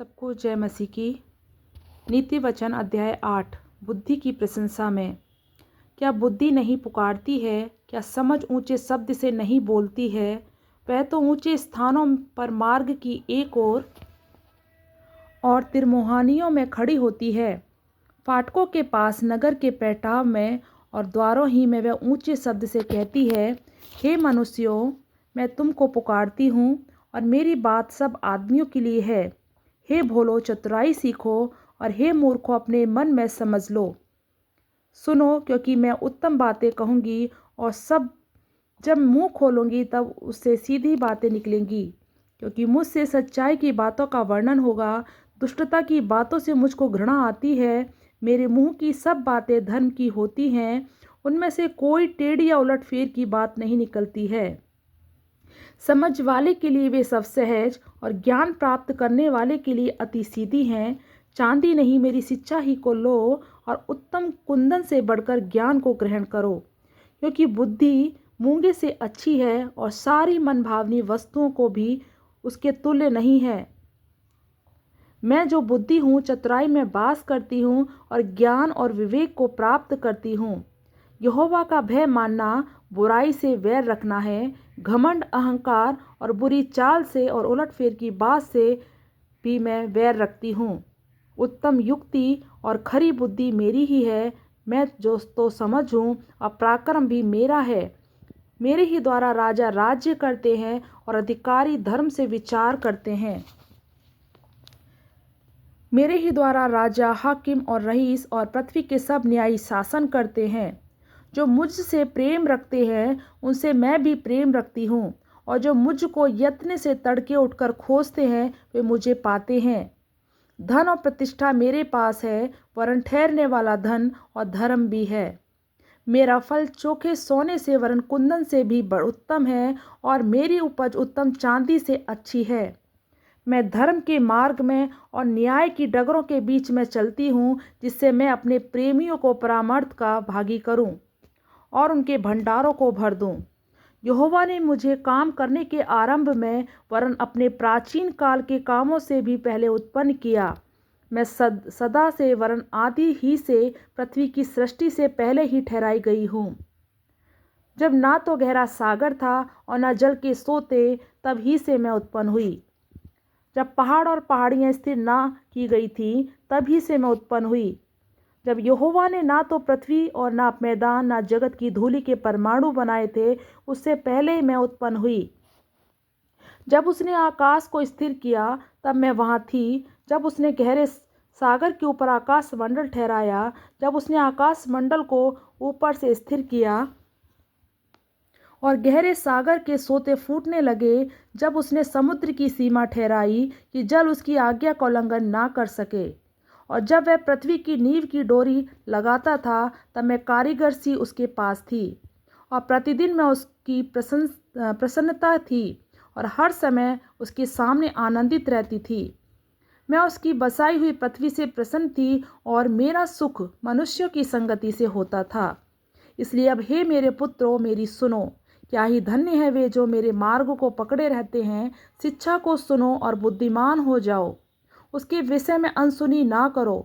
सबको जय मसीह की। नीति वचन अध्याय 8 बुद्धि की प्रशंसा में। क्या बुद्धि नहीं पुकारती है? क्या समझ ऊंचे शब्द से नहीं बोलती है? वह तो ऊंचे स्थानों पर मार्ग की एक ओर और तिरमोहानियों में खड़ी होती है। फाटकों के पास नगर के पैठाव में और द्वारों ही में वह ऊंचे शब्द से कहती है, हे मनुष्यों, मैं तुमको पुकारती हूँ और मेरी बात सब आदमियों के लिए है। हे भोलो, चतुराई सीखो, और हे मूर्खों, अपने मन में समझ लो। सुनो, क्योंकि मैं उत्तम बातें कहूँगी और जब मुंह खोलूँगी तब उससे सीधी बातें निकलेंगी। क्योंकि मुझसे सच्चाई की बातों का वर्णन होगा, दुष्टता की बातों से मुझको घृणा आती है। मेरे मुंह की सब बातें धर्म की होती हैं, उनमें से कोई टेढ़ी या उलटफेर की बात नहीं निकलती है। समझ वाले के लिए वे सब सहज और ज्ञान प्राप्त करने वाले के लिए अति सीधी हैं। चांदी नहीं, मेरी शिक्षा ही को लो और उत्तम कुंदन से बढ़कर ज्ञान को ग्रहण करो। क्योंकि बुद्धि मूंगे से अच्छी है और सारी मनभावनी वस्तुओं को भी उसके तुल्य नहीं है। मैं जो बुद्धि हूँ, चतुराई में वास करती हूँ और ज्ञान और विवेक को प्राप्त करती हूँ। यहोवा का भय मानना बुराई से वैर रखना है। घमंड, अहंकार और बुरी चाल से और उलटफेर की बात से भी मैं वैर रखती हूँ। उत्तम युक्ति और खरी बुद्धि मेरी ही है। मैं जो तो समझ हूँ और पराक्रम भी मेरा है। मेरे ही द्वारा राजा राज्य करते हैं और अधिकारी धर्म से विचार करते हैं। मेरे ही द्वारा राजा, हाकिम और रईस और पृथ्वी के सब न्यायी शासन करते हैं। जो मुझसे प्रेम रखते हैं उनसे मैं भी प्रेम रखती हूँ, और जो मुझको यत्न से तड़के उठकर खोजते हैं वे मुझे पाते हैं। धन और प्रतिष्ठा मेरे पास है, वरन ठहरने वाला धन और धर्म भी है। मेरा फल चोखे सोने से वरन कुंदन से भी बड़ उत्तम है, और मेरी उपज उत्तम चांदी से अच्छी है। मैं धर्म के मार्ग में और न्याय की डगरों के बीच में चलती हूँ, जिससे मैं अपने प्रेमियों को परामर्श का भागी करूँ और उनके भंडारों को भर दूँ। यहोवा ने मुझे काम करने के आरंभ में वरन अपने प्राचीन काल के कामों से भी पहले उत्पन्न किया। मैं सदा से वरन आदि ही से पृथ्वी की सृष्टि से पहले ही ठहराई गई हूँ। जब ना तो गहरा सागर था और न जल के सोते, तब ही से मैं उत्पन्न हुई। जब पहाड़ और पहाड़ियाँ स्थिर ना की गई थी, तभी से मैं उत्पन्न हुई। जब यहोवा ने ना तो पृथ्वी और ना मैदान ना जगत की धूलि के परमाणु बनाए थे, उससे पहले मैं उत्पन्न हुई। जब उसने आकाश को स्थिर किया, तब मैं वहाँ थी। जब उसने गहरे सागर के ऊपर आकाश मंडल ठहराया, जब उसने आकाश मंडल को ऊपर से स्थिर किया और गहरे सागर के सोते फूटने लगे, जब उसने समुद्र की सीमा ठहराई कि जल उसकी आज्ञा का उल्लंघन ना कर सके, और जब वह पृथ्वी की नींव की डोरी लगाता था, तब मैं कारीगर सी उसके पास थी, और प्रतिदिन मैं उसकी प्रसन्नता थी और हर समय उसके सामने आनंदित रहती थी। मैं उसकी बसाई हुई पृथ्वी से प्रसन्न थी और मेरा सुख मनुष्यों की संगति से होता था। इसलिए अब हे मेरे पुत्रों, मेरी सुनो। क्या ही धन्य है वे जो मेरे मार्ग को पकड़े रहते हैं। शिक्षा को सुनो और बुद्धिमान हो जाओ, उसके विषय में अनसुनी ना करो।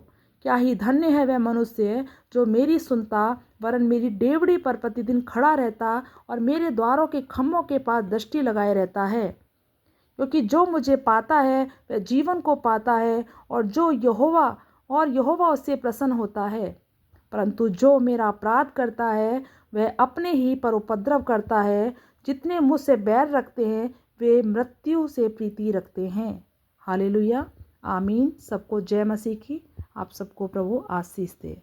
क्या ही धन्य है वह मनुष्य जो मेरी सुनता, वरन मेरी डेवड़ी पर प्रतिदिन खड़ा रहता और मेरे द्वारों के खम्भों के पास दृष्टि लगाए रहता है। क्योंकि जो मुझे पाता है वह जीवन को पाता है, और यहोवा उससे प्रसन्न होता है। परंतु जो मेरा अपराध करता है वह अपने ही पर उपद्रव करता है। जितने मुझसे बैर रखते हैं वे मृत्यु से प्रीति रखते हैं। हालेलुया, आमीन। सबको जय मसीह की। आप सबको प्रभु आशीष दे।